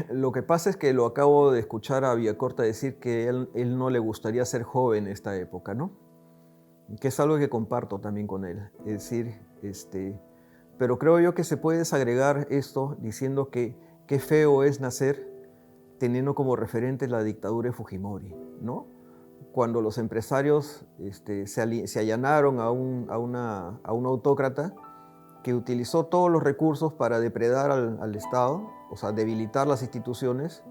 Lo que pasa es que lo acabo de escuchar a Villacorta decir que él no le gustaría ser joven en esta época, ¿no? Que es algo que comparto también con él. Es decir, pero creo yo que se puede desagregar esto diciendo que qué feo es nacer teniendo como referente la dictadura de Fujimori, ¿no? Cuando los empresarios se allanaron a un autócrata que utilizó todos los recursos para depredar al Estado, o sea, debilitar las instituciones,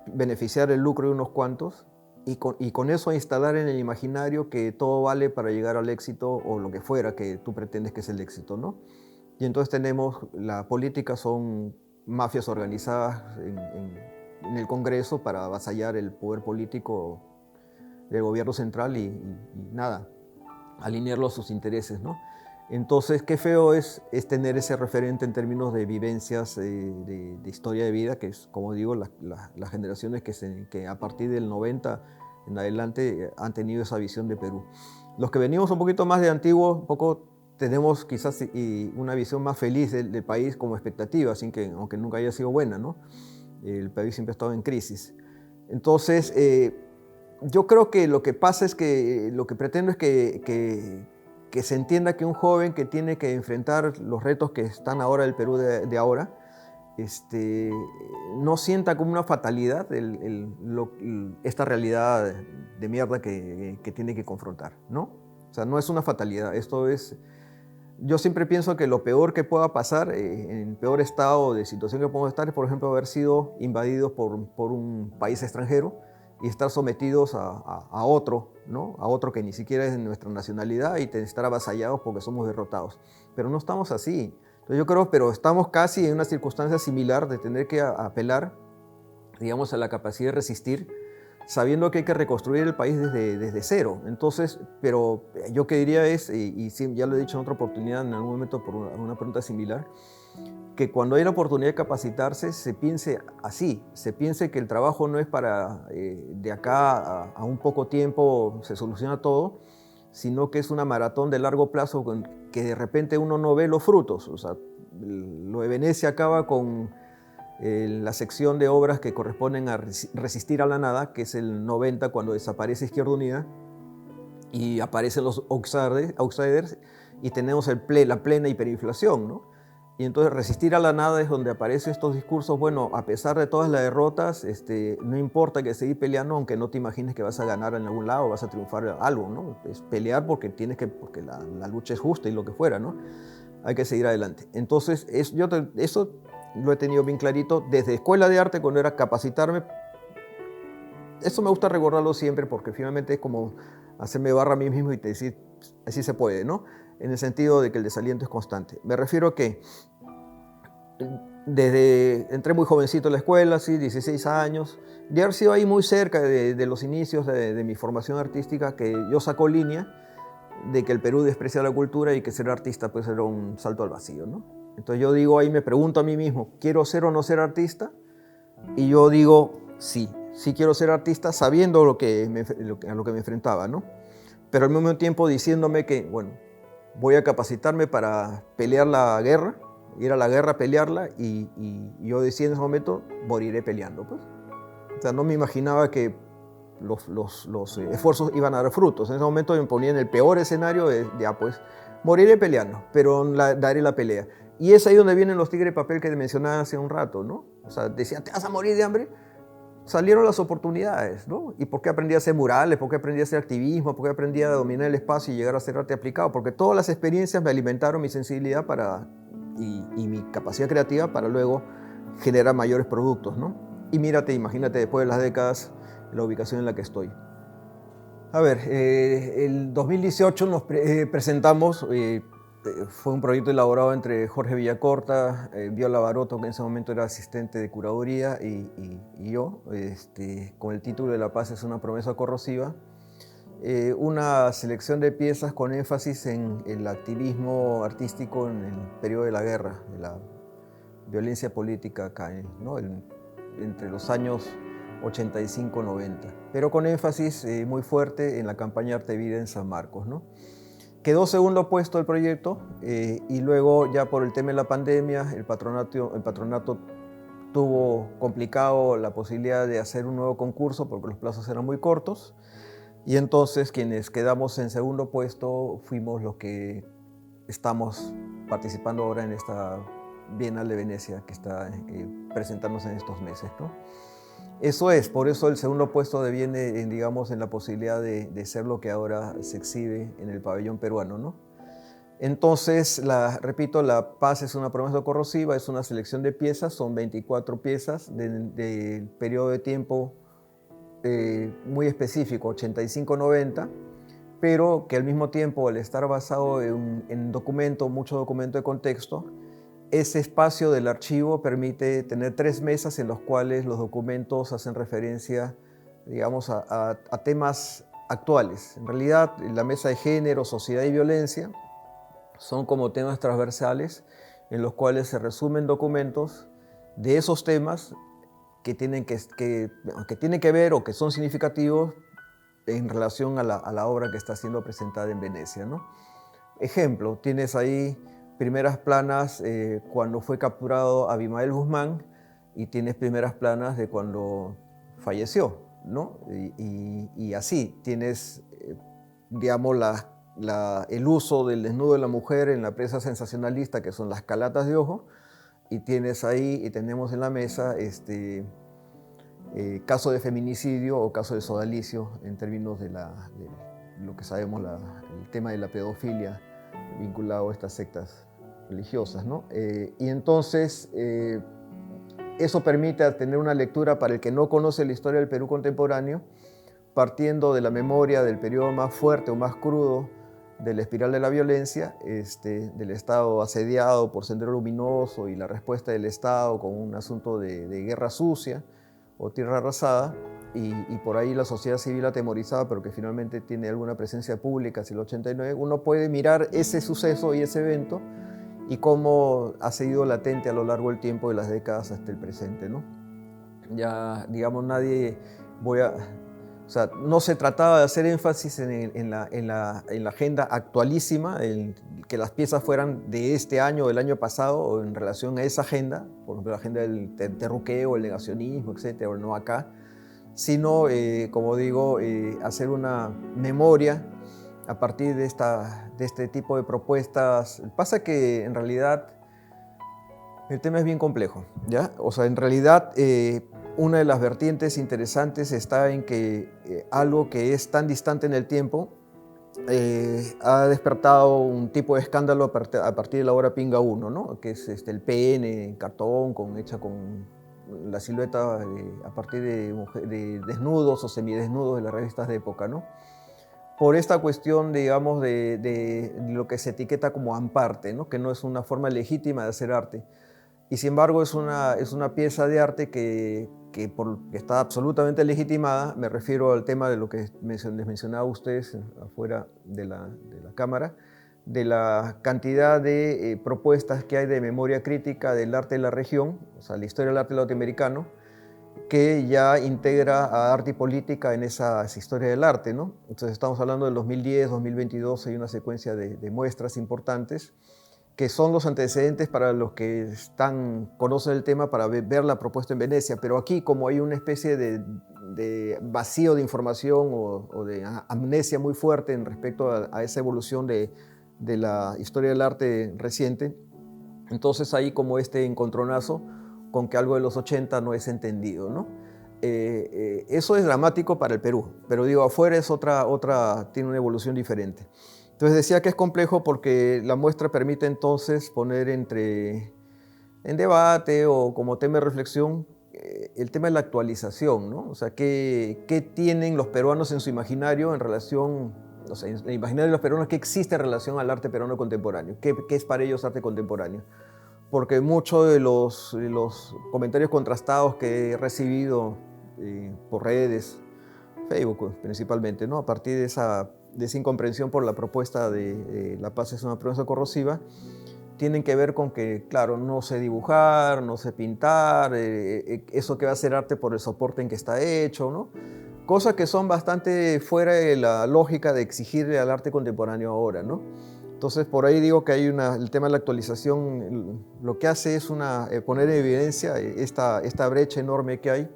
beneficiar el lucro de unos cuantos y con eso instalar en el imaginario que todo vale para llegar al éxito o lo que fuera que tú pretendes que es el éxito, ¿no? Y entonces tenemos, la política son mafias organizadas en el Congreso para avasallar el poder político del gobierno central y nada, alinearlo a sus intereses, ¿no? Entonces, qué feo es tener ese referente en términos de vivencias, de historia de vida, que es, como digo, las generaciones que a partir del 90 en adelante han tenido esa visión de Perú. Los que venimos un poquito más de antiguo, un poco tenemos quizás una visión más feliz del país como expectativa, sin que, aunque nunca haya sido buena, ¿no? El país siempre ha estado en crisis. Entonces, yo creo que lo que pasa es que lo que pretendo es que se entienda que un joven que tiene que enfrentar los retos que están ahora el Perú de ahora, no sienta como una fatalidad esta realidad de mierda que tiene que confrontar, ¿no? O sea, no es una fatalidad, esto es... Yo siempre pienso que lo peor que pueda pasar, en peor estado de situación que podemos estar, es, por ejemplo, haber sido invadidos por un país extranjero y estar sometidos a otro, ¿no? A otro que ni siquiera es de nuestra nacionalidad y estar avasallados porque somos derrotados. Pero no estamos así. Entonces yo creo, pero estamos casi en una circunstancia similar de tener que apelar, digamos, a la capacidad de resistir, sabiendo que hay que reconstruir el país desde cero. Entonces, pero yo que diría es, y sí, ya lo he dicho en otra oportunidad, en algún momento por una pregunta similar, que cuando hay la oportunidad de capacitarse se piense así, se piense que el trabajo no es para de acá a un poco tiempo se soluciona todo, sino que es una maratón de largo plazo que de repente uno no ve los frutos. O sea, lo de Venecia acaba con la sección de obras que corresponden a resistir a la nada, que es el 90 cuando desaparece Izquierda Unida y aparecen los outsiders y tenemos la plena hiperinflación, ¿no? Y entonces resistir a la nada es donde aparecen estos discursos, bueno, a pesar de todas las derrotas, no importa que seguir peleando, aunque no te imagines que vas a ganar en algún lado, vas a triunfar en algo, ¿no? Es pelear porque porque la lucha es justa y lo que fuera, ¿no? Hay que seguir adelante. Entonces, eso lo he tenido bien clarito desde escuela de arte, cuando era capacitarme. Eso me gusta recordarlo siempre porque finalmente es como hacerme barra a mí mismo y te decir, así se puede, ¿no? En el sentido de que el desaliento es constante. Me refiero a que entré muy jovencito a la escuela, sí, 16 años, de haber sido ahí muy cerca de los inicios de mi formación artística, que yo saco línea de que el Perú desprecia la cultura y que ser artista pues era un salto al vacío, ¿no? Entonces yo digo, ahí me pregunto a mí mismo, ¿quiero ser o no ser artista? Y yo digo, sí, sí quiero ser artista sabiendo a lo que me enfrentaba, ¿no? Pero al mismo tiempo diciéndome que, bueno, voy a capacitarme para pelear la guerra, ir a la guerra a pelearla y yo decía en ese momento, moriré peleando, pues. O sea, no me imaginaba que los esfuerzos iban a dar frutos. En ese momento me ponía en el peor escenario de ya pues, moriré peleando, pero daré la pelea. Y es ahí donde vienen los tigres de papel que te mencionaba hace un rato, ¿no? O sea, decían, ¿te vas a morir de hambre? Salieron las oportunidades, ¿no? ¿Y por qué aprendí a hacer murales? ¿Por qué aprendí a hacer activismo? ¿Por qué aprendí a dominar el espacio y llegar a hacer arte aplicado? Porque todas las experiencias me alimentaron mi sensibilidad y mi capacidad creativa para luego generar mayores productos, ¿no? Y mírate, imagínate después de las décadas la ubicación en la que estoy. A ver, el 2018 nos presentamos, fue un proyecto elaborado entre Jorge Villacorta, Viola Baroto, que en ese momento era asistente de curaduría, y yo, con el título de La paz es una promesa corrosiva, una selección de piezas con énfasis en el activismo artístico en el periodo de la guerra, de la violencia política acá, ¿no? Entre los años 85-90, pero con énfasis muy fuerte en la campaña Arte Vida en San Marcos, ¿no? Quedó segundo puesto el proyecto y luego ya por el tema de la pandemia el patronato tuvo complicado la posibilidad de hacer un nuevo concurso porque los plazos eran muy cortos, y entonces quienes quedamos en segundo puesto fuimos los que estamos participando ahora en esta Bienal de Venecia que está presentándose en estos meses, ¿no? Eso es, por eso el segundo puesto deviene, digamos, en la posibilidad de ser lo que ahora se exhibe en el pabellón peruano, ¿no? Entonces, repito, La Paz es una promesa corrosiva, es una selección de piezas, son 24 piezas del periodo de tiempo muy específico, 85-90, pero que al mismo tiempo, al estar basado en mucho documento de contexto, ese espacio del archivo permite tener 3 mesas en las cuales los documentos hacen referencia, digamos, a temas actuales. En realidad, la mesa de género, sociedad y violencia son como temas transversales en los cuales se resumen documentos de esos temas que tienen que ver o que son significativos en relación a la obra que está siendo presentada en Venecia, ¿no? Ejemplo, tienes ahí primeras planas cuando fue capturado Abimael Guzmán, y tienes primeras planas de cuando falleció, ¿no? Y así tienes, digamos, el uso del desnudo de la mujer en la prensa sensacionalista, que son las calatas de ojo, y tienes ahí, y tenemos en la mesa caso de feminicidio o caso de sodalicio en términos de lo que sabemos, el tema de la pedofilia vinculado a estas sectas religiosas, ¿no? Y entonces eso permite tener una lectura para el que no conoce la historia del Perú contemporáneo, partiendo de la memoria del periodo más fuerte o más crudo de la espiral de la violencia, del Estado asediado por Sendero Luminoso y la respuesta del Estado con un asunto de guerra sucia o tierra arrasada, y por ahí la sociedad civil atemorizada, pero que finalmente tiene alguna presencia pública hacia el 89, uno puede mirar ese suceso y ese evento y cómo ha seguido latente a lo largo del tiempo, de las décadas hasta el presente, ¿no? Ya, digamos, o sea, no se trataba de hacer énfasis en la agenda actualísima, que las piezas fueran de este año o del año pasado, o en relación a esa agenda, por ejemplo, la agenda del terruqueo, el negacionismo, etcétera, o el no acá, sino, como digo, hacer una memoria a partir de este tipo de propuestas. Pasa que en realidad el tema es bien complejo, ¿ya? O sea, en realidad una de las vertientes interesantes está en que algo que es tan distante en el tiempo ha despertado un tipo de escándalo a partir de la obra Pinga 1, ¿no? Que es el PN en cartón, hecha con la silueta a partir de desnudos o semidesnudos de las revistas de época, ¿no? Por esta cuestión, digamos, de lo que se etiqueta como amparte, ¿no? Que no es una forma legítima de hacer arte. Y sin embargo es una pieza de arte que está absolutamente legitimada. Me refiero al tema de lo que les mencionaba a ustedes afuera de la cámara, de la cantidad de propuestas que hay de memoria crítica del arte de la región, o sea, la historia del arte latinoamericano, que ya integra a arte y política en esa historia del arte, ¿no? Entonces estamos hablando del 2010, 2022, hay una secuencia de muestras importantes que son los antecedentes para los que conocen el tema para ver la propuesta en Venecia. Pero aquí, como hay una especie de vacío de información o de amnesia muy fuerte en respecto a esa evolución de la historia del arte reciente, entonces hay como este encontronazo con que algo de los 80 no es entendido, ¿no? Eso es dramático para el Perú, pero digo, afuera es tiene una evolución diferente. Entonces decía que es complejo porque la muestra permite entonces poner en debate o como tema de reflexión el tema de la actualización, ¿no? O sea, ¿qué tienen los peruanos en su imaginario en relación, o sea, en el imaginario de los peruanos, qué existe en relación al arte peruano contemporáneo? ¿Qué es para ellos arte contemporáneo? Porque muchos de los comentarios contrastados que he recibido por redes, Facebook principalmente, ¿no? A partir de esa incomprensión por la propuesta de La Paz es una promesa corrosiva, tienen que ver con que, claro, no sé dibujar, no sé pintar, eso que va a ser arte por el soporte en que está hecho, ¿no? Cosas que son bastante fuera de la lógica de exigirle al arte contemporáneo ahora, ¿no? Entonces, por ahí digo que hay el tema de la actualización, lo que hace es poner en evidencia esta brecha enorme que hay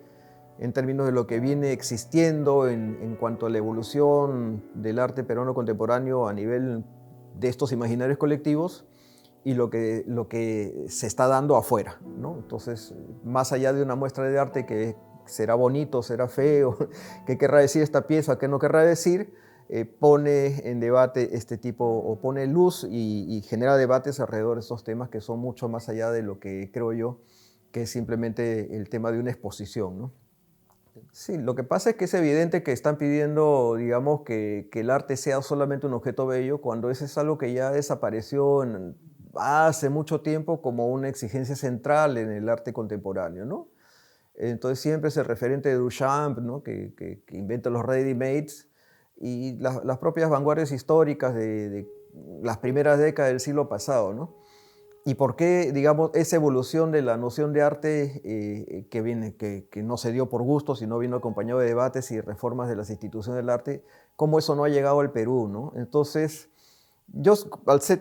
en términos de lo que viene existiendo en cuanto a la evolución del arte peruano contemporáneo a nivel de estos imaginarios colectivos y lo que se está dando afuera, ¿no? Entonces, más allá de una muestra de arte que será bonito, será feo, qué querrá decir esta pieza, qué no querrá decir, pone en debate este tipo, o pone luz y genera debates alrededor de estos temas que son mucho más allá de lo que creo yo que es simplemente el tema de una exposición, ¿no? Sí, lo que pasa es que es evidente que están pidiendo, digamos, que el arte sea solamente un objeto bello, cuando eso es algo que ya desapareció hace mucho tiempo como una exigencia central en el arte contemporáneo, ¿no? Entonces siempre es el referente de Duchamp, ¿no? que inventa los ready-mades, y las propias vanguardias históricas de las primeras décadas del siglo pasado, ¿no? ¿Y por qué, digamos, esa evolución de la noción de arte que no se dio por gusto, sino vino acompañado de debates y reformas de las instituciones del arte, cómo eso no ha llegado al Perú, ¿no? Entonces, yo,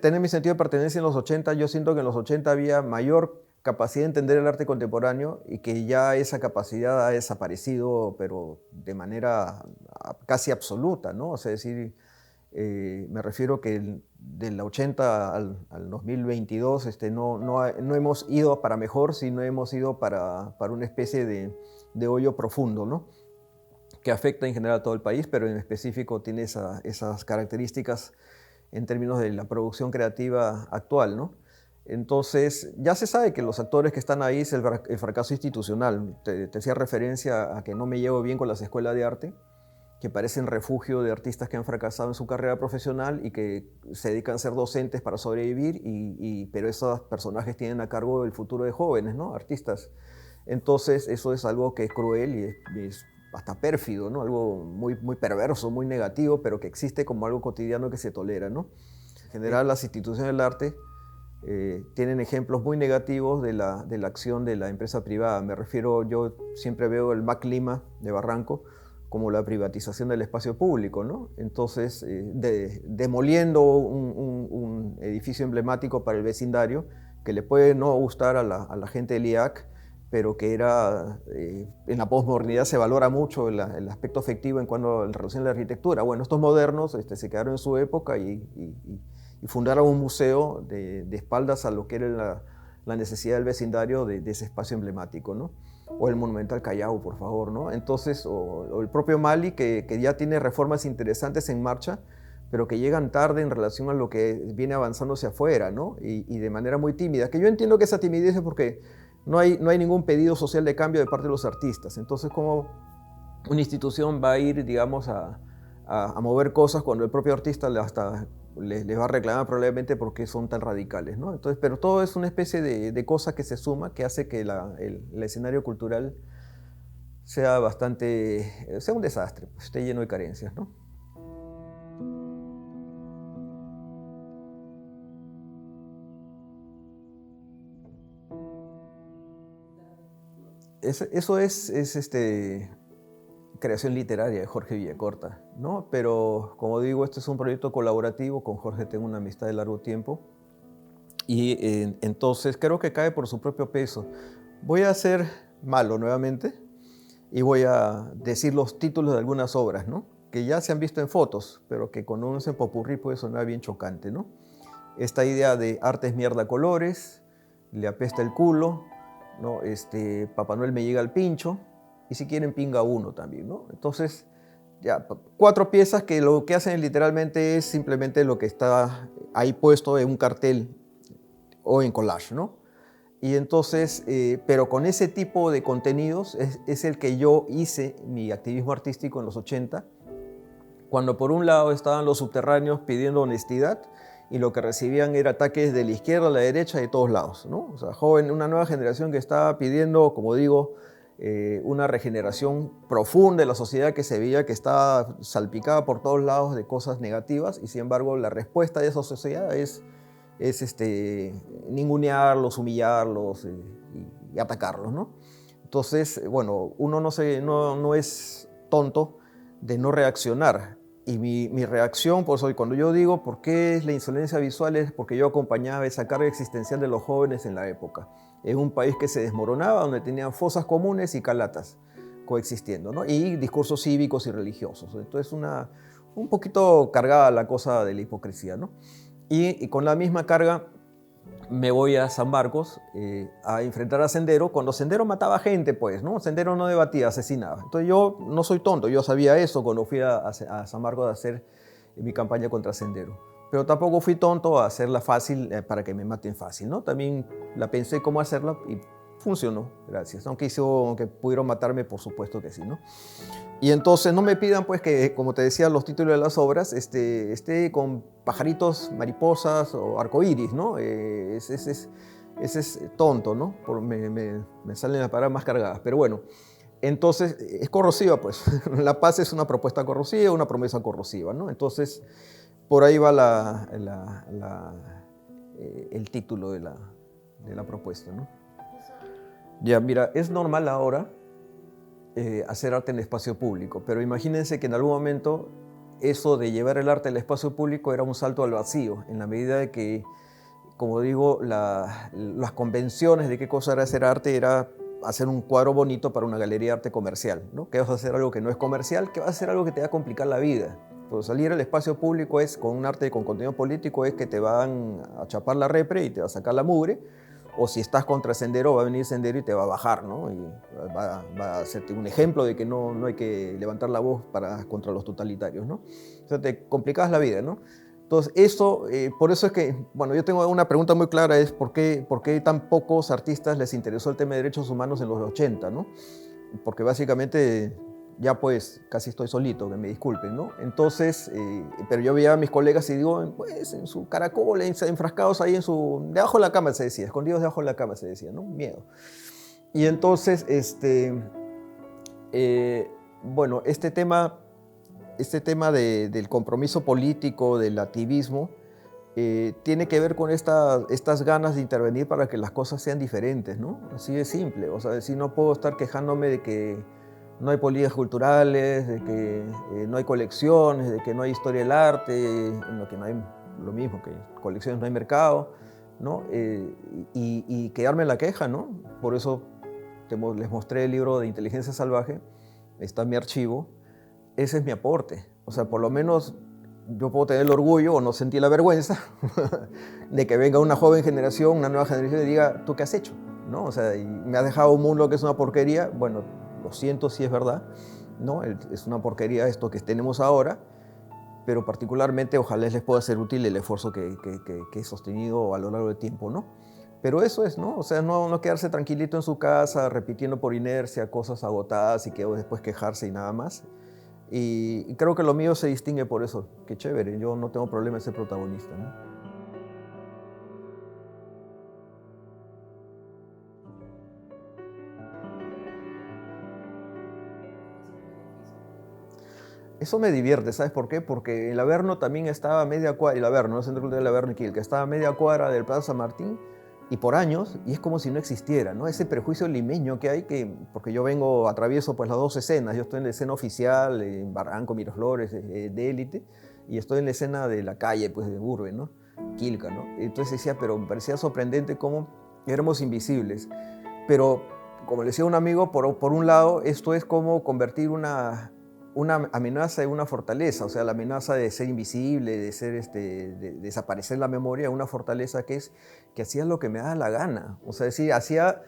tener mi sentido de pertenencia en los 80, yo siento que en los 80 había mayor capacidad de entender el arte contemporáneo y que ya esa capacidad ha desaparecido, pero de manera casi absoluta, ¿no? O sea, es decir, me refiero que del 80 al 2022 no hemos ido para mejor, sino hemos ido para una especie de hoyo profundo, ¿no? Que afecta en general a todo el país, pero en específico tiene esas características en términos de la producción creativa actual, ¿no? Entonces, ya se sabe que los actores que están ahí es el fracaso institucional. Te hacía referencia a que no me llevo bien con las escuelas de arte, que parecen refugio de artistas que han fracasado en su carrera profesional y que se dedican a ser docentes para sobrevivir, pero esos personajes tienen a cargo el futuro de jóvenes, ¿no? Artistas. Entonces, eso es algo que es cruel y es hasta pérfido, ¿no? Algo muy, muy perverso, muy negativo, pero que existe como algo cotidiano que se tolera, ¿no? En general, las instituciones del arte tienen ejemplos muy negativos de la acción de la empresa privada. Me refiero, yo siempre veo el MAC Lima de Barranco como la privatización del espacio público, ¿no? Entonces, demoliendo un edificio emblemático para el vecindario, que le puede no gustar a la gente del IAC, pero que en la posmodernidad se valora mucho el aspecto afectivo en cuanto a la relación de la arquitectura. Bueno, estos modernos se quedaron en su época y fundaron un museo de espaldas a lo que era la necesidad del vecindario de ese espacio emblemático, ¿no? O el Monumental Callao, por favor, ¿no? Entonces, o el propio Mali, que ya tiene reformas interesantes en marcha, pero que llegan tarde en relación a lo que viene avanzando hacia afuera, ¿no? Y de manera muy tímida, que yo entiendo que esa timidez es porque no hay ningún pedido social de cambio de parte de los artistas. Entonces, ¿cómo una institución va a ir, digamos, a mover cosas cuando el propio artista hasta les va a reclamar probablemente porque son tan radicales, ¿no? Entonces, pero todo es una especie de cosa que se suma, que hace que el escenario cultural sea sea un desastre, pues, esté lleno de carencias, ¿no? Eso es creación literaria de Jorge Villacorta, ¿no? Pero, como digo, este es un proyecto colaborativo. Con Jorge tengo una amistad de largo tiempo y entonces creo que cae por su propio peso. Voy a ser malo nuevamente y voy a decir los títulos de algunas obras, ¿no? Que ya se han visto en fotos, pero que con un popurrí puede sonar bien chocante, ¿no? Esta idea de arte es mierda colores, le apesta el culo, ¿no? Papá Noel me llega al pincho, y si quieren pinga uno también, ¿no? Entonces, ya, 4 piezas que lo que hacen literalmente es simplemente lo que está ahí puesto en un cartel o en collage, ¿no? Y entonces, pero con ese tipo de contenidos es el que yo hice mi activismo artístico en los 80, cuando por un lado estaban los subterráneos pidiendo honestidad y lo que recibían era ataques de la izquierda a la derecha de todos lados, ¿no? O sea, una nueva generación que estaba pidiendo, como digo, una regeneración profunda de la sociedad que se veía que estaba salpicada por todos lados de cosas negativas, y sin embargo la respuesta de esa sociedad es ningunearlos, humillarlos y atacarlos, ¿no? Entonces, bueno, uno no es tonto de no reaccionar Y mi reacción, por eso, cuando yo digo por qué es la insolencia visual, es porque yo acompañaba esa carga existencial de los jóvenes en la época. En un país que se desmoronaba, donde tenían fosas comunes y calatas coexistiendo, ¿no? Y discursos cívicos y religiosos. Entonces, un poquito cargada la cosa de la hipocresía, ¿no? Y con la misma carga me voy a San Marcos a enfrentar a Sendero, cuando Sendero mataba gente, pues, ¿no? Sendero no debatía, asesinaba. Entonces yo no soy tonto, yo sabía eso cuando fui a San Marcos a hacer mi campaña contra Sendero. Pero tampoco fui tonto a hacerla fácil para que me maten fácil, ¿no? También la pensé cómo hacerla y funcionó, gracias. Aunque pudieron matarme, por supuesto que sí, ¿no? Y entonces no me pidan, pues, que, como te decía, los títulos de las obras esté con pajaritos, mariposas o arcoíris, ¿no? Ese es tonto, ¿no? Me salen las palabras más cargadas. Pero bueno, entonces es corrosiva, pues. La paz es una propuesta corrosiva, una promesa corrosiva, ¿no? Entonces, por ahí va el título de la propuesta, ¿no? Ya, mira, es normal ahora hacer arte en el espacio público, pero imagínense que en algún momento eso de llevar el arte al espacio público era un salto al vacío, en la medida de que, como digo, las convenciones de qué cosa era hacer arte era hacer un cuadro bonito para una galería de arte comercial, ¿no? Que vas a hacer algo que no es comercial, que vas a hacer algo que te va a complicar la vida. Pues salir al espacio público es, con un arte con contenido político, es que te van a chapar la repre y te va a sacar la mugre, o si estás contra Sendero, va a venir Sendero y te va a bajar, ¿no? Y va a hacerte un ejemplo de que no hay que levantar la voz contra los totalitarios, ¿no? O sea, te complicas la vida, ¿no? Entonces, por eso es que, bueno, yo tengo una pregunta muy clara, es ¿por qué tan pocos artistas les interesó el tema de derechos humanos en los 80, ¿no? Porque básicamente ya pues casi estoy solito, que me disculpen, ¿no? Entonces, pero yo veía a mis colegas y digo, pues en su caracol, enfrascados ahí debajo de la cama se decía, escondidos debajo de la cama se decía, ¿no? Miedo. Y entonces, bueno, este tema del compromiso político, del activismo, tiene que ver con estas ganas de intervenir para que las cosas sean diferentes, ¿no? Así de simple. O sea, si no puedo estar quejándome de que no hay políticas culturales, de que no hay colecciones, de que no hay historia del arte, en lo que no hay lo mismo, que colecciones no hay mercado, ¿no? Y quedarme en la queja, ¿no? Por eso les mostré el libro de Inteligencia Salvaje, está en mi archivo. Ese es mi aporte. O sea, por lo menos yo puedo tener el orgullo o no sentir la vergüenza de que venga una joven generación, una nueva generación y diga, ¿tú qué has hecho? ¿No? O sea, y me has dejado un mundo que es una porquería. Bueno, lo siento si es verdad, ¿no? Es una porquería esto que tenemos ahora, pero particularmente ojalá les pueda ser útil el esfuerzo que he sostenido a lo largo del tiempo, ¿no? Pero eso es, ¿no? O sea, no quedarse tranquilito en su casa repitiendo por inercia cosas agotadas y que después quejarse y nada más. Y creo que lo mío se distingue por eso. Qué chévere, yo no tengo problema en ser protagonista, ¿no? Eso me divierte, ¿sabes por qué? Porque el Averno también estaba a media cuadra, el Averno, el Centro Cultural del Averno y Quilca, estaba a media cuadra del Plaza San Martín y por años, y es como si no existiera, ¿no? Ese prejuicio limeño que hay, porque yo atravieso pues las dos escenas, yo estoy en la escena oficial, en Barranco, Miraflores, de élite, y estoy en la escena de la calle, pues de urbe, ¿no? Quilca, ¿no? Entonces decía, pero me parecía sorprendente cómo éramos invisibles, pero como le decía un amigo, por un lado, esto es como convertir una amenaza en una fortaleza, o sea, la amenaza de ser invisible, de desaparecer la memoria, una fortaleza que hacía lo que me daba la gana, o sea, decir, hacía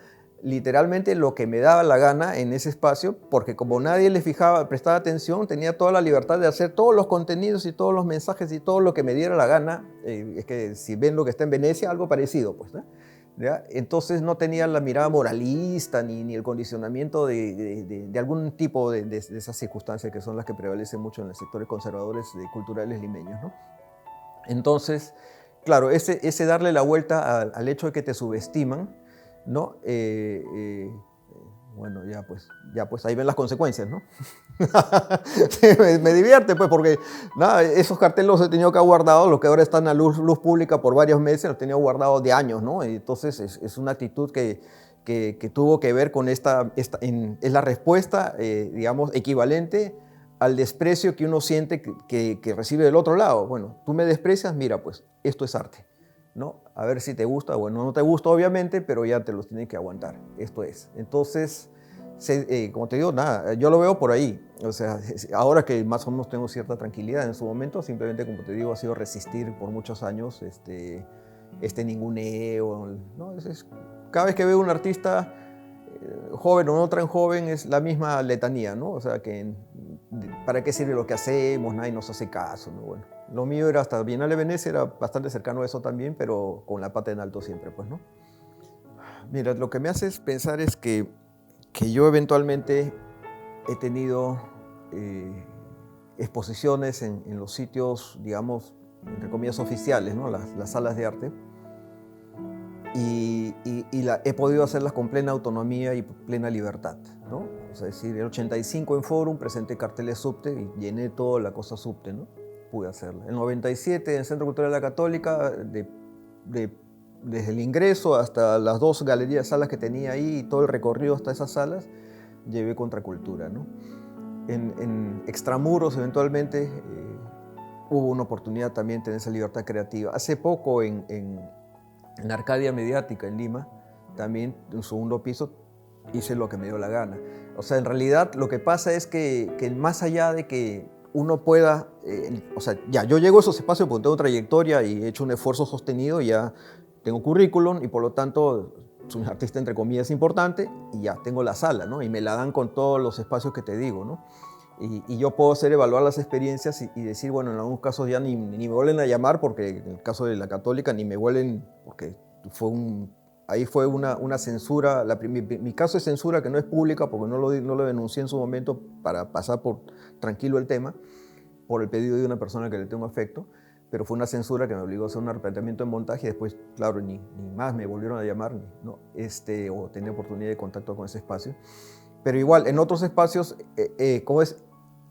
literalmente lo que me daba la gana en ese espacio, porque como nadie le prestaba atención, tenía toda la libertad de hacer todos los contenidos y todos los mensajes y todo lo que me diera la gana. Es que si ven lo que está en Venecia, algo parecido, pues, ¿no? ¿Ya? Entonces no tenía la mirada moralista ni el condicionamiento de algún tipo de esas circunstancias que son las que prevalecen mucho en los sectores conservadores culturales limeños, ¿no? Entonces, claro, ese darle la vuelta al hecho de que te subestiman, ¿no? Bueno, ya pues ahí ven las consecuencias, ¿no? Sí, me divierte, pues, porque nada, esos carteles los he tenido que guardado, los que ahora están a luz pública por varios meses, los he tenido guardados de años, ¿no? Entonces es una actitud que tuvo que ver con es la respuesta, digamos, equivalente al desprecio que uno siente que recibe del otro lado. Bueno, tú me desprecias, mira, pues esto es arte, ¿no? A ver si te gusta. Bueno, no te gusta obviamente, pero ya te los tienes que aguantar. Esto es. Entonces, como te digo, nada, yo lo veo por ahí. O sea, ahora que más o menos tengo cierta tranquilidad, en su momento simplemente, como te digo, ha sido resistir por muchos años este ninguneo, ¿no? Cada vez que veo un artista joven o no tan joven es la misma letanía, ¿no? O sea, ¿para qué sirve lo que hacemos? Nadie nos hace caso, ¿no? Bueno, lo mío era hasta Bienal de Venecia, era bastante cercano a eso también, pero con la pata en alto siempre, pues, ¿no? Mira, lo que me hace pensar es que yo eventualmente he tenido exposiciones en los sitios, digamos, entre comillas, oficiales, ¿no? Las salas de arte. Y he podido hacerlas con plena autonomía y plena libertad, ¿no? O sea, es decir, el 85 en Forum presenté carteles subte y llené toda la cosa subte, ¿no? Pude hacerla. El 97 en el Centro Cultural de la Católica, desde el ingreso hasta las 2 galerías, salas que tenía ahí y todo el recorrido hasta esas salas, llevé contracultura, ¿no? En Extramuros, eventualmente, hubo una oportunidad también de tener esa libertad creativa. Hace poco en Arcadia Mediática en Lima, también en un segundo piso, hice lo que me dio la gana. O sea, en realidad lo que pasa es que más allá de que uno pueda, o sea, ya, yo llego a esos espacios porque tengo trayectoria y he hecho un esfuerzo sostenido, y ya tengo currículum y por lo tanto soy un artista entre comillas importante y ya tengo la sala, ¿no? Y me la dan con todos los espacios que te digo, ¿no? Y yo puedo hacer evaluar las experiencias y decir, bueno, en algunos casos ya ni me vuelven a llamar, porque en el caso de la Católica ni me vuelven, porque ahí fue una censura. Mi caso es censura que no es pública, porque no lo denuncié en su momento para pasar por tranquilo el tema, por el pedido de una persona que le tengo afecto, pero fue una censura que me obligó a hacer un replanteamiento de montaje y después, claro, ni más me volvieron a llamar, ¿no? O tener oportunidad de contacto con ese espacio. Pero igual, en otros espacios, como es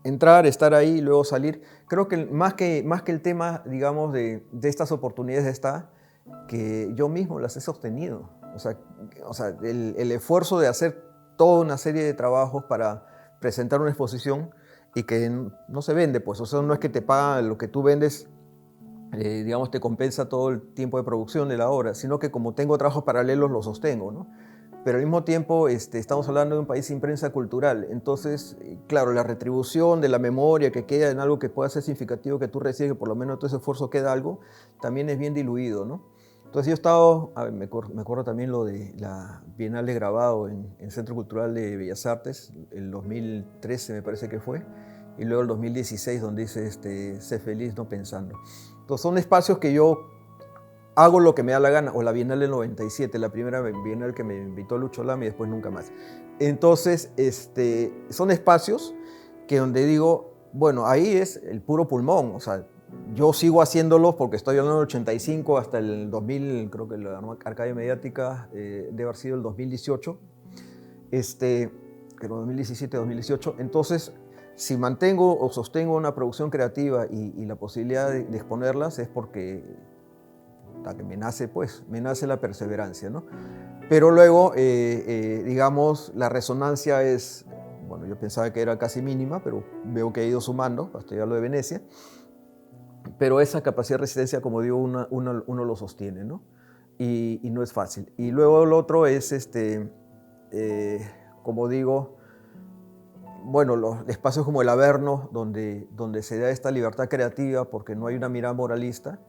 entrar, estar ahí y luego salir, creo que más que el tema, digamos, de estas oportunidades está que yo mismo las he sostenido. O sea el esfuerzo de hacer toda una serie de trabajos para presentar una exposición y que no se vende, pues, o sea, no es que te pagan lo que tú vendes, digamos, te compensa todo el tiempo de producción de la obra, sino que como tengo trabajos paralelos, los sostengo, ¿no? Pero al mismo tiempo estamos hablando de un país sin prensa cultural. Entonces, claro, la retribución de la memoria que queda en algo que pueda ser significativo que tú recibes, que por lo menos todo ese esfuerzo queda algo, también es bien diluido, ¿no? Entonces yo he estado, me acuerdo también lo de la Bienal de Grabado en el Centro Cultural de Bellas Artes, el 2013 me parece que fue, y luego el 2016 donde dice sé feliz no pensando. Entonces son espacios que yo hago lo que me da la gana, o la Bienal del 97, la primera Bienal que me invitó Lucho Lam y después nunca más. Entonces, son espacios que donde digo, bueno, ahí es el puro pulmón, o sea, yo sigo haciéndolos porque estoy hablando del 85 hasta el 2000, creo que la Arcadia Mediática debe haber sido el 2018, creo 2017, 2018, entonces, si mantengo o sostengo una producción creativa y la posibilidad de exponerlas es porque que me nace la perseverancia, ¿no? Pero luego, digamos, la resonancia es, bueno, yo pensaba que era casi mínima, pero veo que ha ido sumando, hasta llegar lo de Venecia, pero esa capacidad de resistencia, como digo, uno lo sostiene, ¿no? Y no es fácil. Y luego lo otro es, como digo, bueno, los espacios como el Averno, donde se da esta libertad creativa porque no hay una mirada moralista.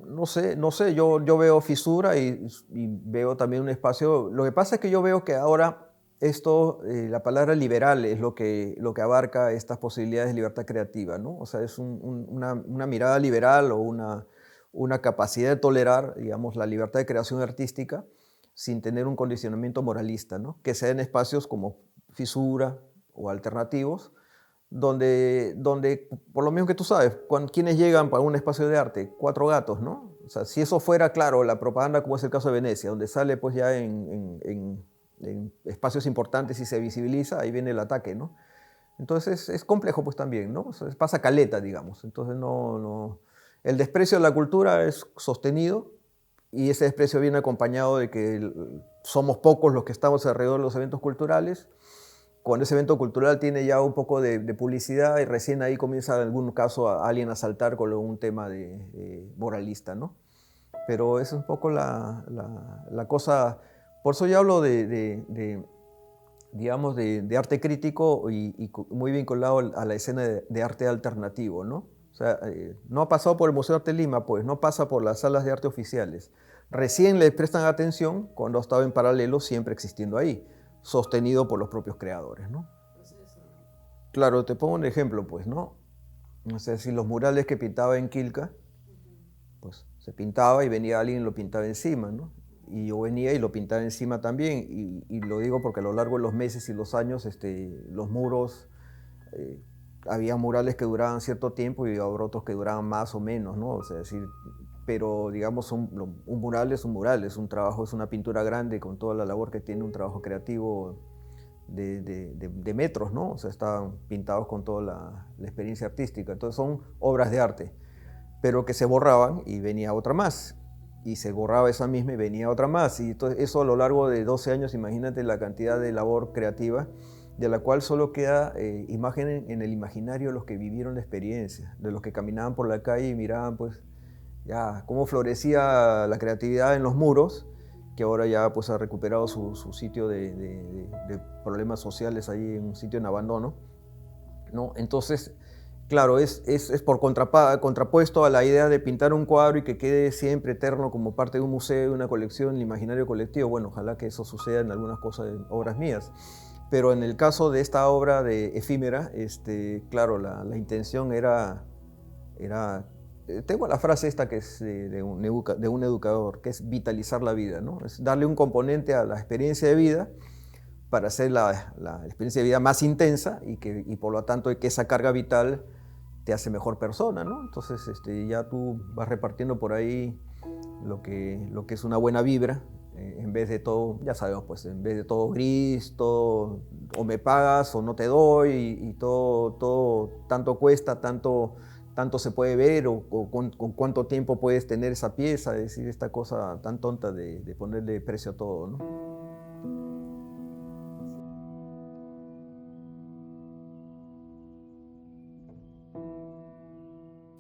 No sé, yo veo fisura y veo también un espacio. Lo que pasa es que yo veo que ahora la palabra liberal es lo que abarca estas posibilidades de libertad creativa, ¿no? O sea, es una mirada liberal o una capacidad de tolerar, digamos, la libertad de creación artística sin tener un condicionamiento moralista, ¿no? Que sea en espacios como fisura o alternativos, donde por lo mismo que tú sabes, ¿quiénes llegan para un espacio de arte? 4 gatos, ¿no? O sea, si eso fuera, claro, la propaganda, como es el caso de Venecia, donde sale pues ya en espacios importantes y se visibiliza, ahí viene el ataque, ¿no? Entonces es complejo pues también, ¿no? O sea, pasa caleta, digamos. Entonces el desprecio de la cultura es sostenido y ese desprecio viene acompañado de que somos pocos los que estamos alrededor de los eventos culturales, cuando ese evento cultural tiene ya un poco de publicidad y recién ahí comienza en algún caso a alguien a saltar con un tema moralista, ¿no? Pero es un poco la cosa, por eso yo hablo digamos, de arte crítico y muy vinculado a la escena de arte alternativo, ¿no? O sea, no ha pasado por el Museo de Arte de Lima, pues, no pasa por las salas de arte oficiales. Recién le prestan atención cuando ha estado en paralelo, siempre existiendo ahí, sostenido por los propios creadores, ¿no? Claro, te pongo un ejemplo, pues, ¿no? O sea, si los murales que pintaba en Quilca, pues se pintaba y venía alguien y lo pintaba encima, ¿no? Y yo venía y lo pintaba encima también, y lo digo porque a lo largo de los meses y los años, los muros, eh, había murales que duraban cierto tiempo y había otros que duraban más o menos, ¿no? O sea, decir, pero digamos, un mural es un mural, es un trabajo, es una pintura grande con toda la labor que tiene un trabajo creativo de metros, ¿no? O sea, están pintados con toda la experiencia artística. Entonces son obras de arte, pero que se borraban y venía otra más. Y se borraba esa misma y venía otra más. Y entonces eso a lo largo de 12 años, imagínate la cantidad de labor creativa, de la cual solo queda imagen en el imaginario de los que vivieron la experiencia, de los que caminaban por la calle y miraban pues ya cómo florecía la creatividad en los muros, que ahora ya pues ha recuperado su sitio de problemas sociales ahí en un sitio en abandono, ¿no? Entonces, claro, es por contrapuesto a la idea de pintar un cuadro y que quede siempre eterno como parte de un museo, de una colección, el imaginario colectivo. Bueno, ojalá que eso suceda en algunas cosas, en obras mías. Pero en el caso de esta obra de efímera, claro, la intención era tengo la frase esta que es de un educador, que es vitalizar la vida, ¿no? Es darle un componente a la experiencia de vida para hacer la experiencia de vida más intensa y por lo tanto que esa carga vital te hace mejor persona, ¿no? Entonces ya tú vas repartiendo por ahí lo que es una buena vibra, en vez de todo, ya sabemos, pues en vez de todo gris, todo o me pagas o no te doy y todo tanto cuesta, tanto se puede ver o con cuánto tiempo puedes tener esa pieza, es decir, esta cosa tan tonta de ponerle precio a todo, ¿no?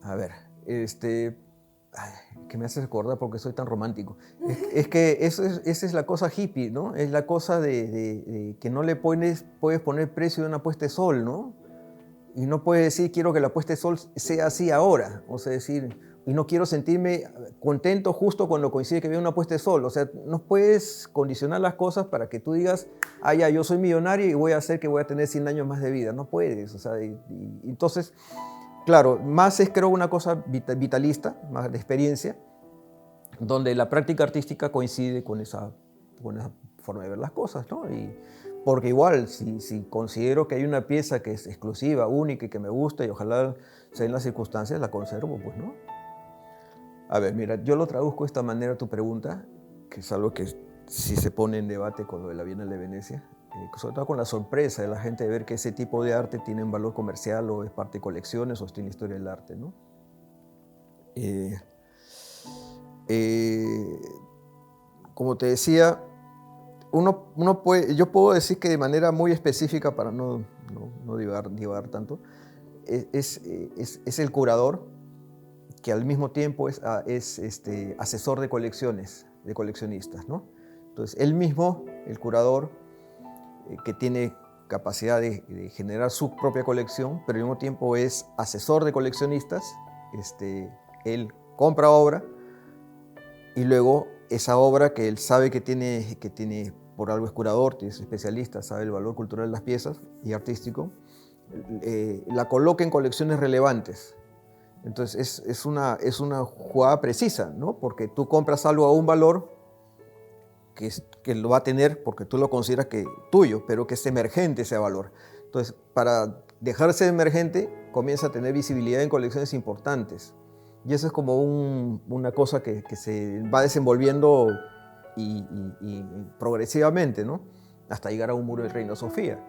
A ver, ay, que me haces acordar porque soy tan romántico. Es que esa es la cosa hippie, ¿no? Es la cosa de que no le puedes poner precio de una puesta de sol, ¿no? Y no puedes decir, quiero que la puesta de sol sea así ahora. O sea, decir, y no quiero sentirme contento justo cuando coincide que veo una puesta de sol. O sea, no puedes condicionar las cosas para que tú digas, ah, ya, yo soy millonario y voy a hacer que voy a tener 100 años más de vida. No puedes. O sea, entonces, claro, más es creo una cosa vitalista, más de experiencia, donde la práctica artística coincide con esa forma de ver las cosas, ¿no? Porque igual, si considero que hay una pieza que es exclusiva, única y que me gusta y ojalá sea en las circunstancias, la conservo, pues, ¿no? A ver, mira, yo lo traduzco de esta manera a tu pregunta, que es algo que sí se pone en debate con lo de la Bienal de Venecia, sobre todo con la sorpresa de la gente de ver que ese tipo de arte tiene un valor comercial o es parte de colecciones o está en la historia del arte, ¿no? Eh, eh, Como te decía, yo puedo decir que de manera muy específica, para no divagar tanto, es el curador que al mismo tiempo es asesor de colecciones, de coleccionistas, ¿no? Entonces, él mismo, el curador, que tiene capacidad de generar su propia colección, pero al mismo tiempo es asesor de coleccionistas, él compra obra y luego esa obra que él sabe que tiene por algo es curador, es especialista, sabe el valor cultural de las piezas y artístico, la coloca en colecciones relevantes. Entonces es una jugada precisa, ¿no? Porque tú compras algo a un valor que lo va a tener porque tú lo consideras que tuyo, pero que es emergente ese valor. Entonces, para dejarse emergente, comienza a tener visibilidad en colecciones importantes. Y eso es como una cosa que se va desenvolviendo y progresivamente, ¿no? Hasta llegar a un muro del Reino Sofía,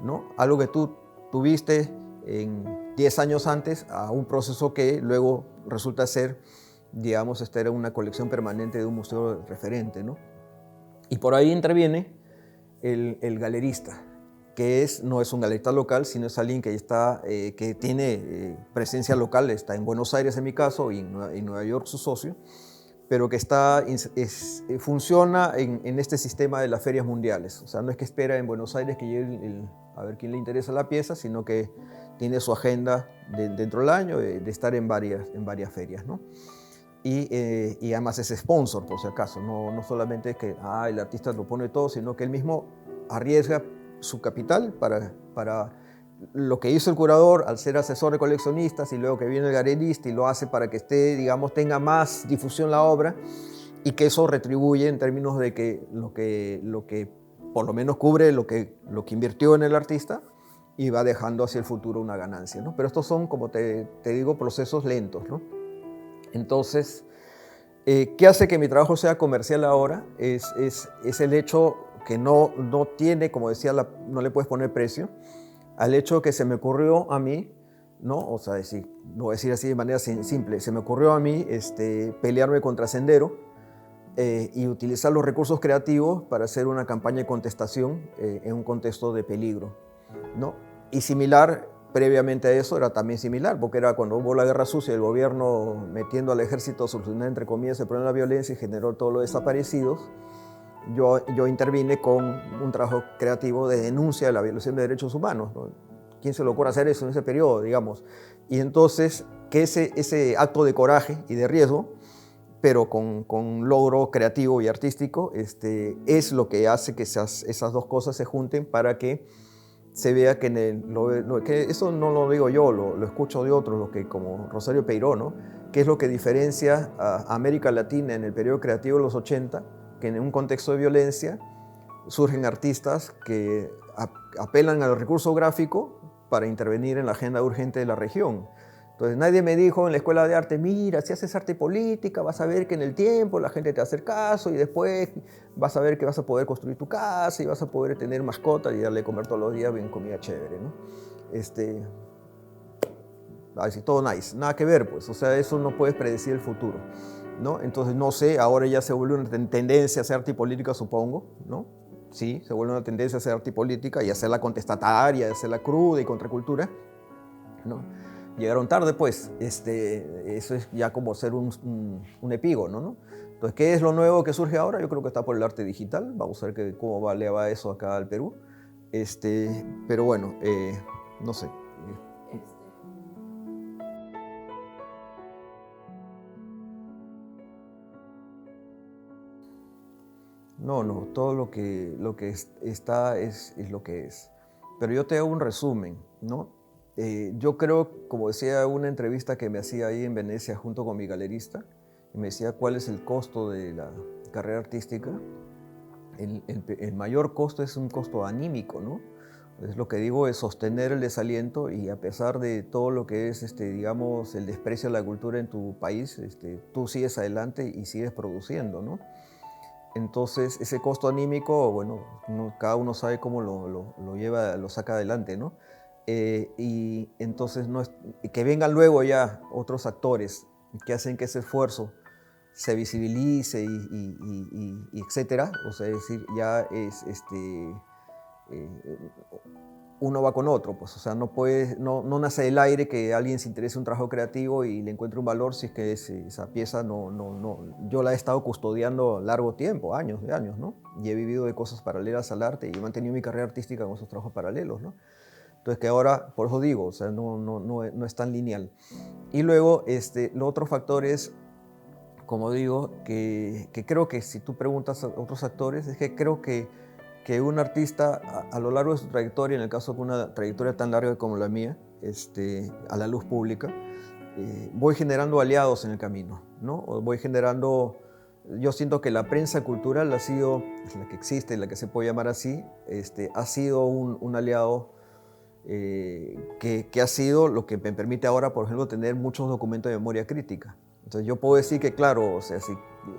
¿no? Algo que tú tuviste en 10 años antes a un proceso que luego resulta ser, digamos, esta era una colección permanente de un museo referente, ¿no? Y por ahí interviene el galerista, no es un galerista local, sino es alguien que tiene presencia local, está en Buenos Aires en mi caso y en Nueva York su socio, pero que funciona en este sistema de las ferias mundiales. O sea, no es que espera en Buenos Aires que llegue a ver quién le interesa la pieza, sino que tiene su agenda dentro del año de estar en varias ferias, ¿no? Y además es sponsor, por si acaso. No solamente es que el artista lo pone todo, sino que él mismo arriesga su capital para lo que hizo el curador al ser asesor de coleccionistas y luego que viene el galerista y lo hace para que tenga más difusión la obra y que eso retribuye en términos de que lo que por lo menos cubre lo que invirtió en el artista y va dejando hacia el futuro una ganancia, ¿no? Pero estos son, como te digo, procesos lentos, ¿no? Entonces, ¿qué hace que mi trabajo sea comercial ahora? Es el hecho que no tiene, como decía, no le puedes poner precio, al hecho que se me ocurrió a mí, ¿no? O sea, lo voy a decir así de manera simple, se me ocurrió a mí pelearme contra Sendero y utilizar los recursos creativos para hacer una campaña de contestación en un contexto de peligro, ¿no? Y similar, previamente a eso, era también similar, porque era cuando hubo la guerra sucia, el gobierno metiendo al ejército a solucionar, entre comillas, el problema de la violencia y generó todos los desaparecidos. Yo intervine con un trabajo creativo de denuncia de la violación de derechos humanos, ¿no? ¿Quién se le ocurre hacer eso en ese periodo, digamos? Y entonces, que ese acto de coraje y de riesgo, pero con logro creativo y artístico, es lo que hace que esas dos cosas se junten para que se vea que, que eso no lo digo yo, lo escucho de otros, como Rosario Peiró, ¿no? Que es lo que diferencia a América Latina en el periodo creativo de los 80, que en un contexto de violencia surgen artistas que apelan al recurso gráfico para intervenir en la agenda urgente de la región. Entonces nadie me dijo en la escuela de arte, mira, si haces arte política vas a ver que en el tiempo la gente te va a hacer caso y después vas a ver que vas a poder construir tu casa y vas a poder tener mascotas y darle de comer todos los días bien comida chévere, ¿no? Todo nice, nada que ver, pues, o sea, eso no puedes predecir el futuro, ¿no? Entonces, no sé, ahora ya se vuelve una tendencia a hacer arte y política, supongo, ¿no? Sí, se vuelve una tendencia a hacer arte y política y hacerla contestataria, hacerla cruda y contracultura, ¿no? Llegaron tarde, pues, eso es ya como ser un epígono, ¿no? Entonces, ¿qué es lo nuevo que surge ahora? Yo creo que está por el arte digital, vamos a ver cómo le va eso acá al Perú, pero bueno, no sé. No, todo lo que está es lo que es. Pero yo te hago un resumen, ¿no? Yo creo, como decía una entrevista que me hacía ahí en Venecia junto con mi galerista, y me decía cuál es el costo de la carrera artística. El mayor costo es un costo anímico, ¿no? Es lo que digo, es sostener el desaliento y a pesar de todo lo que es, digamos, el desprecio a la cultura en tu país, tú sigues adelante y sigues produciendo, ¿no? Entonces, ese costo anímico, bueno, cada uno sabe cómo lo lleva, lo saca adelante, ¿no? Y entonces, que vengan luego ya otros actores que hacen que ese esfuerzo se visibilice y etcétera. O sea, es decir, ya es, uno va con otro, pues, o sea, no nace del aire que alguien se interese en un trabajo creativo y le encuentre un valor si es que esa pieza yo la he estado custodiando largo tiempo, años de años, ¿no? Y he vivido de cosas paralelas al arte y he mantenido mi carrera artística con esos trabajos paralelos, ¿no? Entonces que ahora, por eso digo, o sea, no es tan lineal. Y luego, lo otro factor es, como digo, que creo que si tú preguntas a otros actores, es que creo que un artista a lo largo de su trayectoria, en el caso de una trayectoria tan larga como la mía, a la luz pública, voy generando aliados en el camino, ¿no? O voy generando, yo siento que la prensa cultural la que existe, la que se puede llamar así, ha sido un aliado que ha sido lo que me permite ahora, por ejemplo, tener muchos documentos de memoria crítica. Entonces yo puedo decir que, claro, o sea,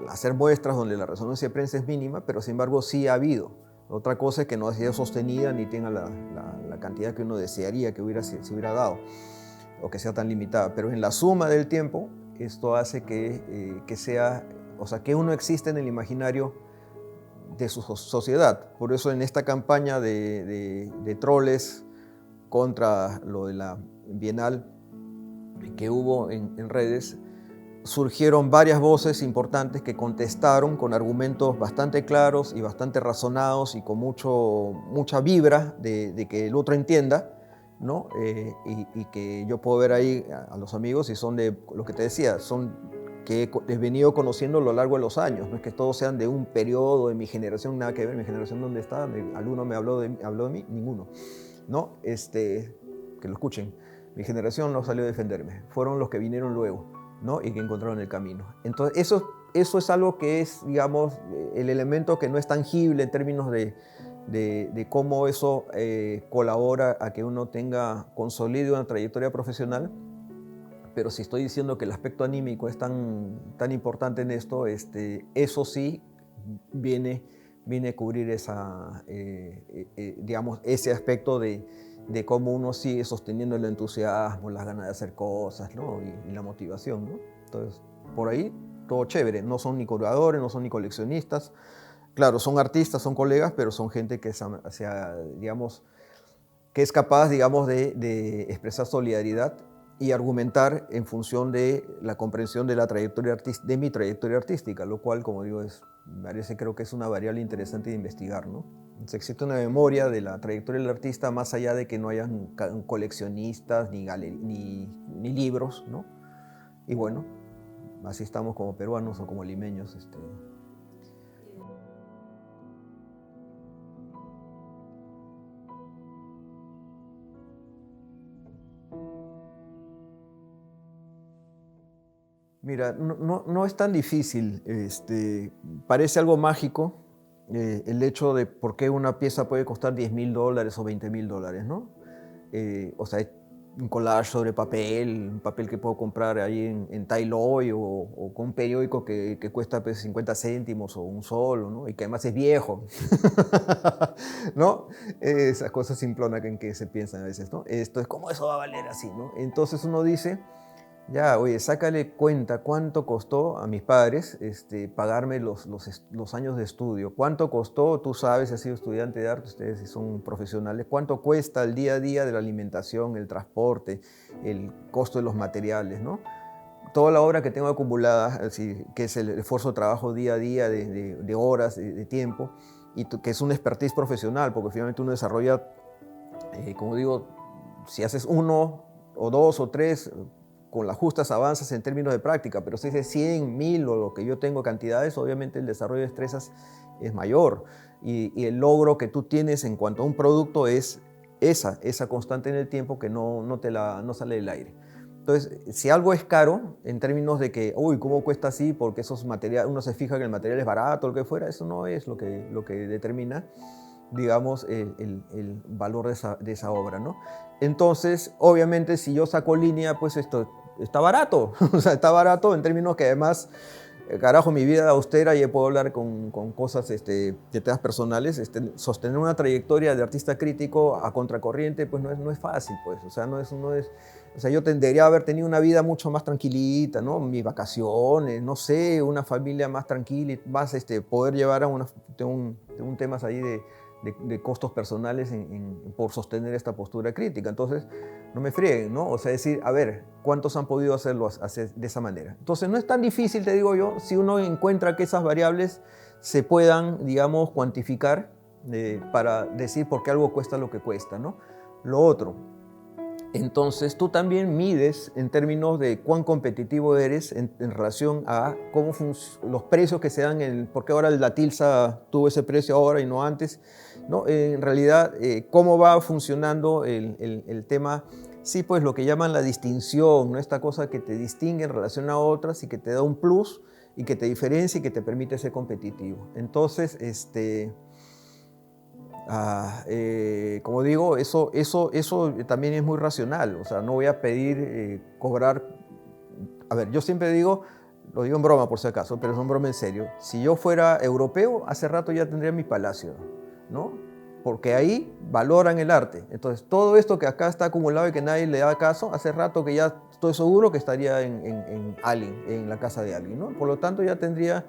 hacer muestras donde la resonancia de prensa es mínima, pero sin embargo sí ha habido. Otra cosa es que no ha sido sostenida ni tenga la cantidad que uno desearía que se hubiera dado o que sea tan limitada. Pero en la suma del tiempo, esto hace que sea, o sea, que uno existe en el imaginario de su sociedad. Por eso en esta campaña de troles contra lo de la Bienal que hubo en redes, surgieron varias voces importantes que contestaron con argumentos bastante claros y bastante razonados y con mucha vibra de que el otro entienda, ¿no? Y que yo puedo ver ahí a los amigos y son de lo que te decía, son que he venido conociendo a lo largo de los años, no es que todos sean de un periodo de mi generación, nada que ver, mi generación dónde está, alguno me habló de mí, ninguno, ¿no? Que lo escuchen, mi generación no salió a defenderme, fueron los que vinieron luego, ¿no? Y que encontraron el camino. Entonces, eso es algo que es, digamos, el elemento que no es tangible en términos de cómo eso colabora a que uno consolide una trayectoria profesional. Pero si estoy diciendo que el aspecto anímico es tan importante en esto, eso sí viene a cubrir digamos, ese aspecto de cómo uno sigue sosteniendo el entusiasmo, las ganas de hacer cosas, ¿no? y la motivación, ¿no? Entonces, por ahí todo chévere. No son ni curadores, no son ni coleccionistas. Claro, son artistas, son colegas, pero son gente que, digamos, que es capaz, digamos, de expresar solidaridad y argumentar en función de la comprensión de de mi trayectoria artística, lo cual, como digo, creo que es una variable interesante de investigar, ¿no? Entonces, existe una memoria de la trayectoria del artista más allá de que no hayan coleccionistas ni libros, ¿no? Y bueno, así estamos como peruanos o como limeños. Mira, no es tan difícil. Parece algo mágico el hecho de por qué una pieza puede costar $10.000 o $20.000, ¿no? O sea, un collage sobre papel, un papel que puedo comprar ahí en Tailoy o con un periódico que cuesta pues, 50 céntimos o un sol, ¿no? Y que además es viejo, ¿no? Esas cosas simplonas en que se piensan a veces, ¿no? Esto es como eso va a valer así, ¿no? Entonces uno dice, ya, oye, sácale cuenta cuánto costó a mis padres pagarme los años de estudio. ¿Cuánto costó? Tú sabes, si has sido estudiante de arte, ustedes si son profesionales, ¿cuánto cuesta el día a día de la alimentación, el transporte, el costo de los materiales, ¿no? Toda la obra que tengo acumulada, que es el esfuerzo de trabajo día a día, de horas, de tiempo, y que es un expertise profesional, porque finalmente uno desarrolla, como digo, si haces uno o dos o tres, con las justas avanzas en términos de práctica, pero si es de 100, 1000 o lo que yo tengo cantidades, obviamente el desarrollo de destrezas es mayor y el logro que tú tienes en cuanto a un producto es esa constante en el tiempo que no sale del aire. Entonces, si algo es caro, en términos de que, uy, ¿cómo cuesta así? Porque esos materiales, uno se fija que el material es barato o lo que fuera, eso no es lo que determina, digamos, el valor de esa obra, ¿no? Entonces, obviamente, si yo saco línea, pues esto está barato, o sea, está barato en términos que además, carajo, mi vida austera, y puedo hablar con cosas de temas personales, sostener una trayectoria de artista crítico a contracorriente, pues no es fácil, pues, o sea, o sea, yo tendría a haber tenido una vida mucho más tranquilita, ¿no? Mis vacaciones, no sé, una familia más tranquila, más poder llevar tengo un temas ahí de costos personales por sostener esta postura crítica. Entonces, no me frieguen, ¿no? O sea, decir, a ver, ¿cuántos han podido hacerlo de esa manera? Entonces, no es tan difícil, te digo yo, si uno encuentra que esas variables se puedan, digamos, cuantificar para decir por qué algo cuesta lo que cuesta, ¿no? Lo otro, entonces tú también mides en términos de cuán competitivo eres en relación a cómo los precios que se dan, por qué ahora la tilsa tuvo ese precio ahora y no antes, ¿no? En realidad, cómo va funcionando el tema, sí, pues lo que llaman la distinción, ¿no? Esta cosa que te distingue en relación a otras y que te da un plus y que te diferencia y que te permite ser competitivo. Entonces, como digo, eso también es muy racional. O sea, no voy a pedir cobrar. A ver, yo siempre digo, lo digo en broma por si acaso, pero es en broma en serio. Si yo fuera europeo, hace rato ya tendría mi palacio, ¿no? Porque ahí valoran el arte. Entonces, todo esto que acá está acumulado y que nadie le da caso, hace rato que ya estoy seguro que estaría en la casa de alguien, ¿no? Por lo tanto, ya tendría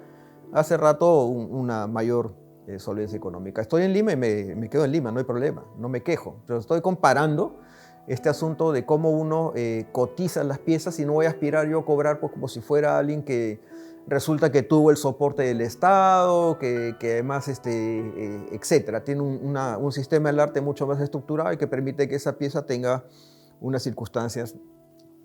hace rato una mayor solvencia económica. Estoy en Lima y me quedo en Lima, no hay problema, no me quejo, pero estoy comparando este asunto de cómo uno cotiza las piezas y no voy a aspirar yo a cobrar pues, como si fuera alguien que resulta que tuvo el soporte del Estado, que además, etcétera, tiene un sistema del arte mucho más estructurado y que permite que esa pieza tenga unas circunstancias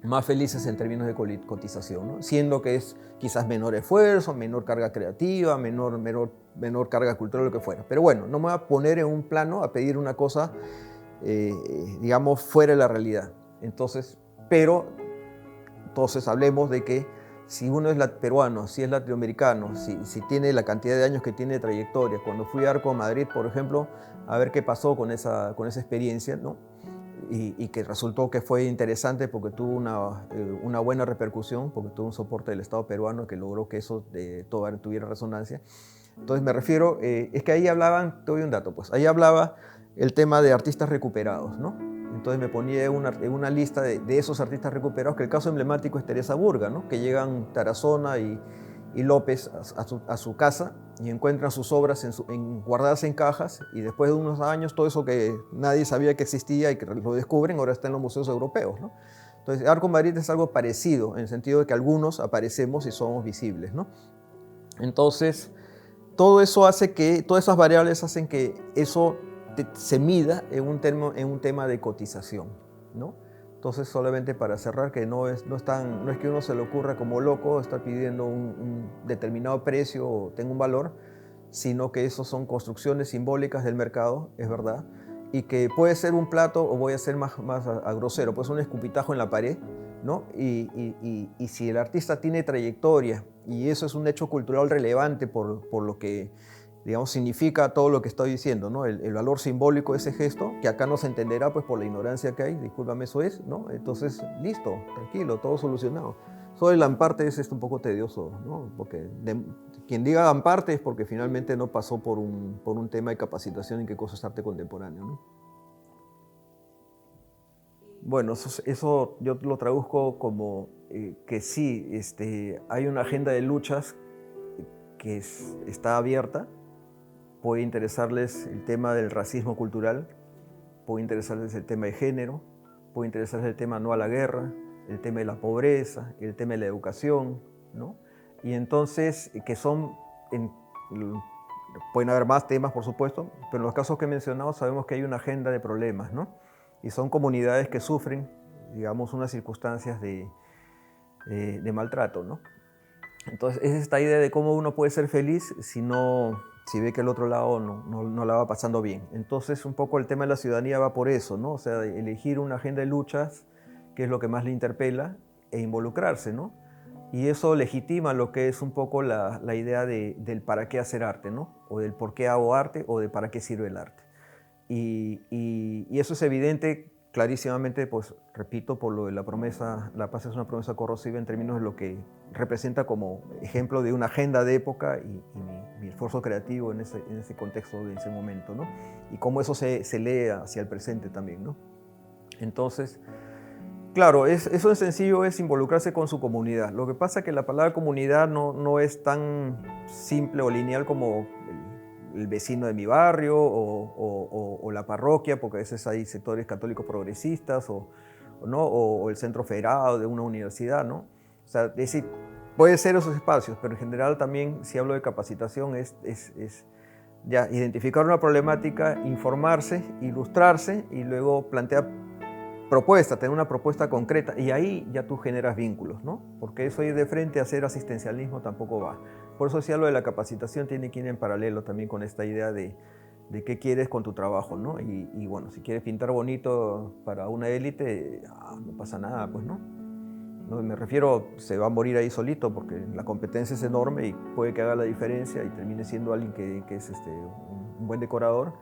más felices en términos de cotización, ¿no? Siendo que es quizás menor esfuerzo, menor carga creativa, menor carga cultural, lo que fuera. Pero bueno, no me voy a poner en un plano a pedir una cosa, digamos, fuera de la realidad. Entonces hablemos de que si uno es peruano, si es latinoamericano, si tiene la cantidad de años que tiene de trayectoria. Cuando fui a Arco Madrid, por ejemplo, a ver qué pasó con esa experiencia, ¿no? Y que resultó que fue interesante porque tuvo una buena repercusión, porque tuvo un soporte del Estado peruano que logró que eso tuviera resonancia. Entonces me refiero, es que ahí hablaban, te doy un dato, pues ahí hablaba el tema de artistas recuperados, ¿no? Entonces me ponía en una lista de esos artistas recuperados, que el caso emblemático es Teresa Burga, ¿no? Que llegan Tarazona y López a su casa y encuentran sus obras guardadas en cajas, y después de unos años todo eso que nadie sabía que existía y que lo descubren, ahora está en los museos europeos, ¿no? Entonces Arco Madrid es algo parecido, en el sentido de que algunos aparecemos y somos visibles, ¿no? Entonces todo eso hace que, todas esas variables hacen que eso se mida en un tema de cotización, ¿no? Entonces, solamente para cerrar, que no es que uno se le ocurra como loco estar pidiendo un determinado precio o tenga un valor, sino que eso son construcciones simbólicas del mercado, es verdad, y que puede ser un plato, o voy a ser más a grosero, puede ser un escupitajo en la pared, ¿no? Y si el artista tiene trayectoria, y eso es un hecho cultural relevante por lo que, digamos, significa todo lo que estoy diciendo, ¿no? El valor simbólico de ese gesto, que acá no se entenderá pues por la ignorancia que hay, discúlpame, eso es, ¿no? Entonces, listo, tranquilo, todo solucionado. Solo el Amparte es un poco tedioso, ¿no? Porque quien diga Amparte es porque finalmente no pasó por un tema de capacitación en qué cosa es arte contemporáneo, ¿no? Bueno, eso yo lo traduzco como que sí, hay una agenda de luchas que está abierta. Puede interesarles el tema del racismo cultural, puede interesarles el tema de género, puede interesarles el tema no a la guerra, el tema de la pobreza, el tema de la educación, ¿no? Y entonces, pueden haber más temas, por supuesto, pero en los casos que he mencionado sabemos que hay una agenda de problemas, ¿no? Y son comunidades que sufren, digamos, unas circunstancias de maltrato, ¿no? Entonces, es esta idea de cómo uno puede ser feliz si ve que el otro lado no la va pasando bien. Entonces, un poco el tema de la ciudadanía va por eso, ¿no? O sea, elegir una agenda de luchas, que es lo que más le interpela, e involucrarse, ¿no? Y eso legitima lo que es un poco la idea del para qué hacer arte, ¿no? O del por qué hago arte, o de para qué sirve el arte. Y eso es evidente clarísimamente, pues repito, por lo de la promesa, la paz es una promesa corrosiva en términos de lo que representa como ejemplo de una agenda de época y mi esfuerzo creativo en ese contexto de ese momento, ¿no? Y cómo eso se lee hacia el presente también, ¿no? Entonces, claro, eso en sencillo es involucrarse con su comunidad. Lo que pasa es que la palabra comunidad no es tan simple o lineal como el vecino de mi barrio o la parroquia, porque a veces hay sectores católicos progresistas ¿no? o el centro federado de una universidad, ¿no? O sea, es decir, puede ser esos espacios, pero en general también, si hablo de capacitación, es ya identificar una problemática, informarse, ilustrarse y luego plantear propuesta, tener una propuesta concreta, y ahí ya tú generas vínculos, ¿no? Porque eso ir de frente a hacer asistencialismo tampoco va. Por eso sí, lo de la capacitación tiene que ir en paralelo también con esta idea de qué quieres con tu trabajo, ¿no? Y bueno, si quieres pintar bonito para una élite, no pasa nada, pues, ¿no? No, me refiero, se va a morir ahí solito porque la competencia es enorme y puede que haga la diferencia y termine siendo alguien que es un buen decorador,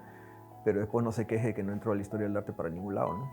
pero después no se queje que no entró a la historia del arte para ningún lado, ¿no?